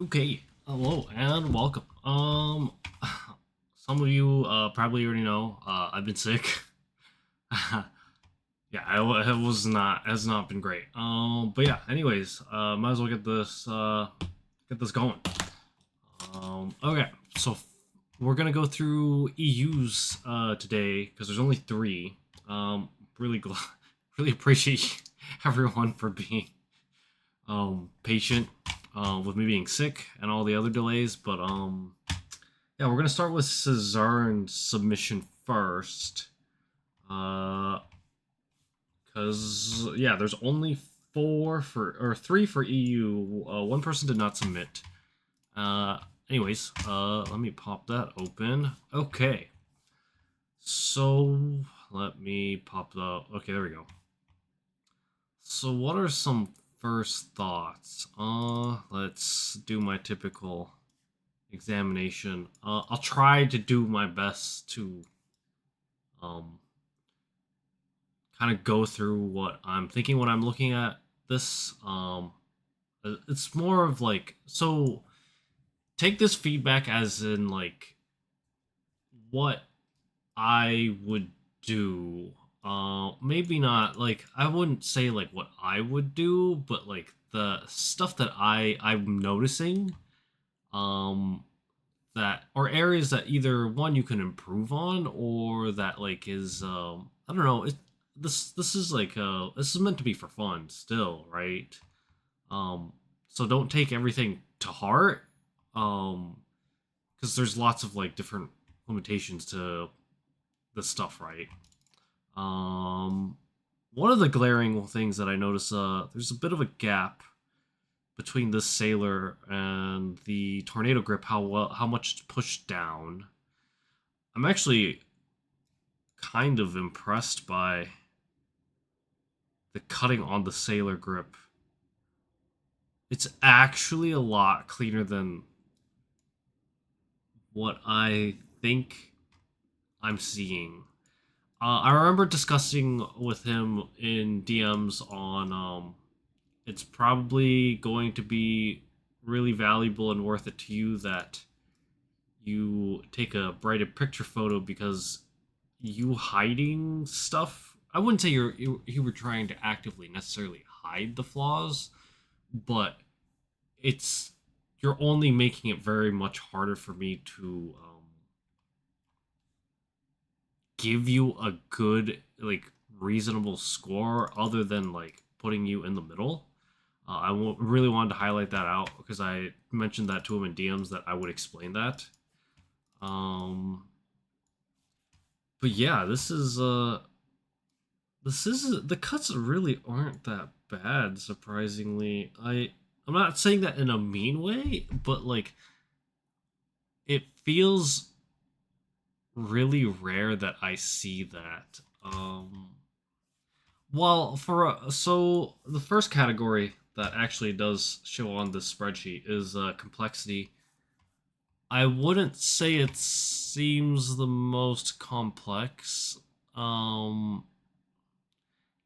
Okay, hello and welcome. Some of you probably already know I've been sick. Yeah, it was not has not been great. But yeah, anyways, might as well get this going. Okay, so we're gonna go through EUs today because there's only three. Really really appreciate everyone for being patient with me being sick and all the other delays. But yeah, we're gonna start with Czern's submission first. Because yeah, there's only three for EU. One person did not submit. Uh, anyways, let me pop that open. Okay, so let me pop the. Okay, there we go. So what are some first thoughts? Let's do my typical examination. I'll try to do my best to um kind of go through what I'm thinking when I'm looking at this. It's more of like, so take this feedback as in like what I would do. Maybe not like, I wouldn't say like what I would do, but like the stuff that I'm noticing. Um, that or areas that either one you can improve on, or that like is I don't know. This is like this is meant to be for fun still, right? Um, so don't take everything to heart. Because there's lots of like different limitations to this stuff, right? Um, One of the glaring things that I notice, there's a bit of a gap between this sailor and the tornado grip. How much it's pushed down. I'm actually kind of impressed by the cutting on the sailor grip. It's actually a lot cleaner than what I think I'm seeing. I remember discussing with him in DMs on it's probably going to be really valuable and worth it to you that you take a brighter picture photo, because you hiding stuff. I wouldn't say you were trying to actively necessarily hide the flaws, but it's you're only making it very much harder for me to give you a good, like, reasonable score other than like putting you in the middle. Really wanted to highlight that out because I mentioned that to him in DMs that I would explain that. Um, but yeah, this is the cuts really aren't that bad, surprisingly. I'm not saying that in a mean way, but like it feels really rare that I see that. Well, so the first category that actually does show on this spreadsheet is complexity. I wouldn't say it seems the most complex. Um,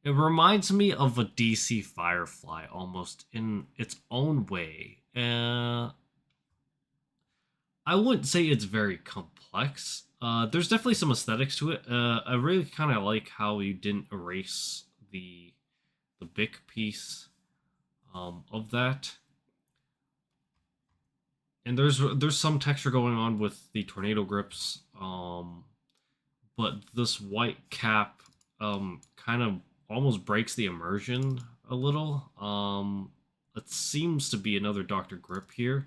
it reminds me of a DC Firefly almost in its own way. I wouldn't say it's very complex. There's definitely some aesthetics to it. I really kind of like how you didn't erase the big piece of that. And there's some texture going on with the tornado grips, but this white cap kind of almost breaks the immersion a little. It seems to be another Doctor Grip here.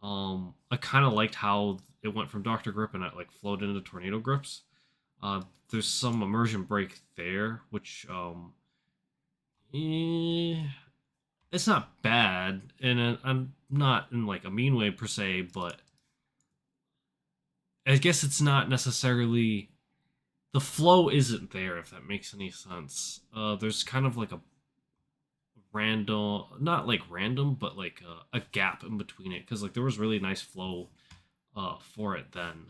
I kind of liked how it went from Doctor Grip and it like flowed into Tornado Grips. There's some immersion break there, which eh, it's not bad, and I'm not in like a mean way per se, but I guess it's not necessarily, the flow isn't there, if that makes any sense. There's kind of like a random, not like random, but like a gap in between it, because like there was really nice flow for it then.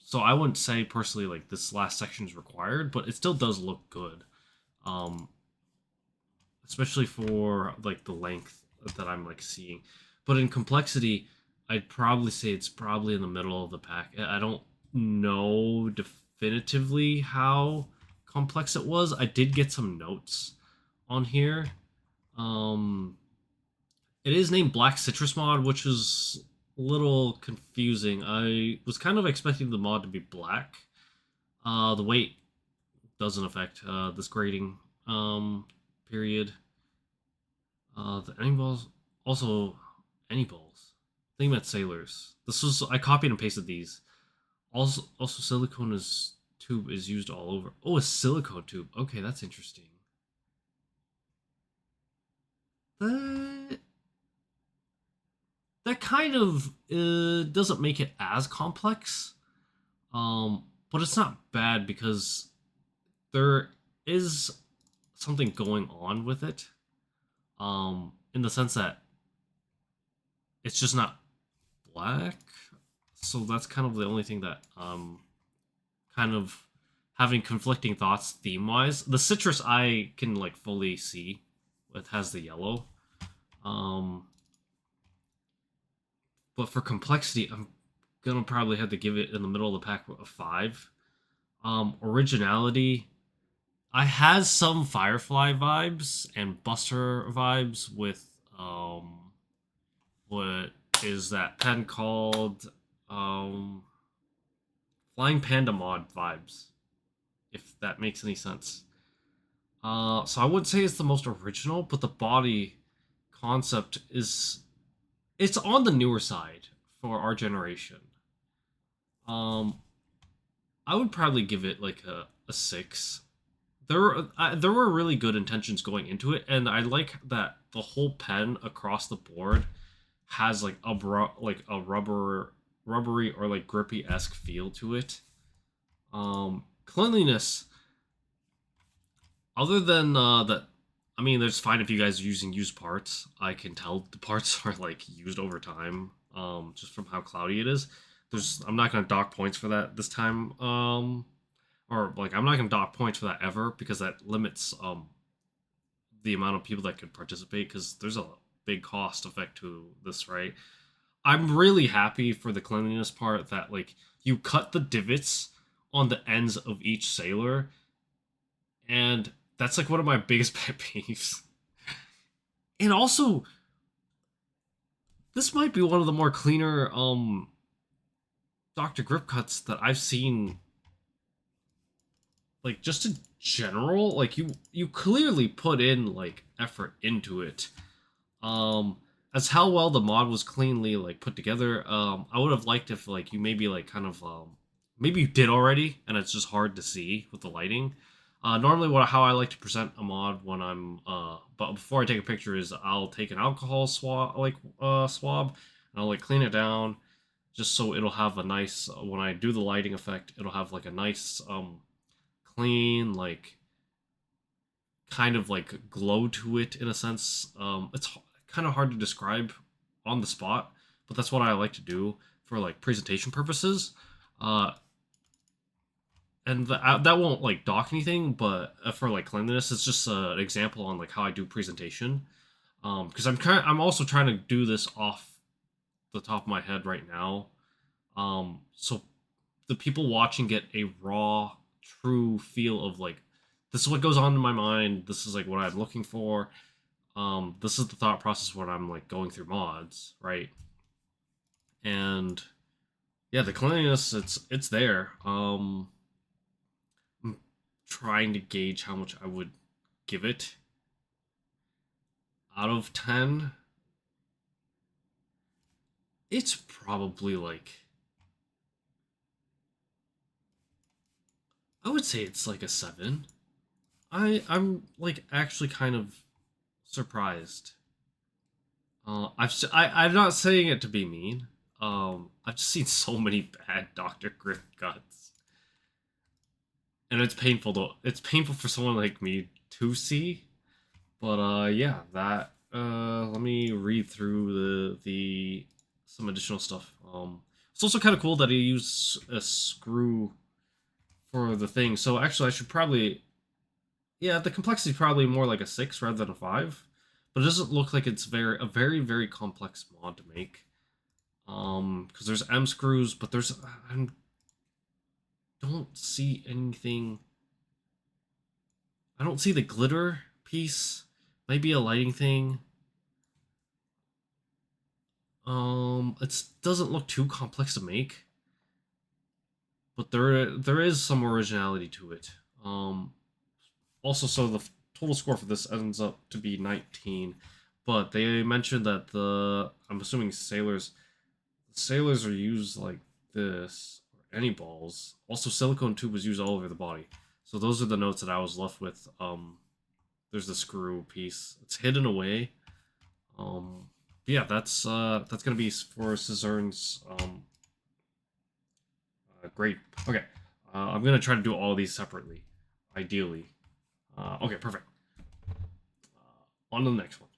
So I wouldn't say personally like this last section is required, but it still does look good. Um, Especially for like the length. that I'm like seeing. But in complexity, I'd probably say it's probably in the middle of the pack. I don't know definitively how complex it was. I did get some notes on here. Um, it is named Black Citrus Mod, which is a little confusing. I was kind of expecting the mod to be black. The weight doesn't affect this grading period. The any balls also any balls. I think about sailors. This was I copied and pasted these. Also silicone is tube is used all over. Oh, a silicone tube. Okay, that's interesting. That that kind of doesn't make it as complex. But it's not bad because there is something going on with it. In the sense that it's just not black. So that's kind of the only thing that kind of having conflicting thoughts theme wise. The citrus I can like fully see. It has the yellow. Um but for complexity, I'm gonna probably have to give it in the middle of the pack a 5. Originality, I has some Firefly vibes and Buster vibes with what is that pen called? Flying Panda mod vibes, if that makes any sense. So I wouldn't say it's the most original, but the body concept is it's on the newer side for our generation. Um, I would probably give it like a 6. There were really good intentions going into it, and I like that the whole pen across the board has like a rubbery or like grippy esque feel to it. Cleanliness, other than that, I mean, there's fine if you guys are using used parts. I can tell the parts are like used over time, just from how cloudy it is. I'm not gonna dock points for that this time. Or like I'm not gonna dock points for that ever because that limits the amount of people that could participate because there's a big cost effect to this, right? I'm really happy for the cleanliness part that like you cut the divots on the ends of each sailor, and that's like one of my biggest pet peeves. And also, this might be one of the more cleaner Dr. Grip cuts that I've seen. Like just in general, like you clearly put in like effort into it. As how well the mod was cleanly like put together. I would have liked if like you maybe like kind of maybe you did already and it's just hard to see with the lighting. Normally how I like to present a mod when I'm but before I take a picture is I'll take an alcohol swab and I'll like clean it down just so it'll have a nice when I do the lighting effect, it'll have like a nice clean, like kind of like glow to it in a sense. It's kind of hard to describe on the spot, but that's what I like to do for like presentation purposes. And that won't like dock anything, but for like cleanliness, it's just an example on like how I do presentation. Because I'm also trying to do this off the top of my head right now. So the people watching get a raw, true feel of like this is what goes on in my mind. This is like what I'm looking for. This is the thought process when I'm like going through mods, right? And yeah, the cleanliness it's there. I'm trying to gauge how much I would give it out of 10. It's probably like I would say it's like a 7. I'm like actually kind of surprised. I'm not saying it to be mean. I've just seen so many bad Dr. Grip cuts, and it's painful though. It's painful for someone like me to see. But yeah, that let me read through the some additional stuff. It's also kind of cool that he used a screw for the thing. So actually, I should probably yeah, the complexity is probably more like a 6 rather than a 5 but it doesn't look like it's a very complex mod to make. Because there's M screws, but I don't see anything. I don't see the glitter piece. Maybe a lighting thing. It doesn't look too complex to make, but there is some originality to it. Also, so the total score for this ends up to be 19, but they mentioned that I'm assuming sailors are used like this, or any balls. Also, silicone tube is used all over the body. So those are the notes that I was left with. There's the screw piece. It's hidden away. Yeah, that's gonna be for Czern's grade. Okay, I'm gonna try to do all these separately, ideally. Okay, perfect. On to the next one.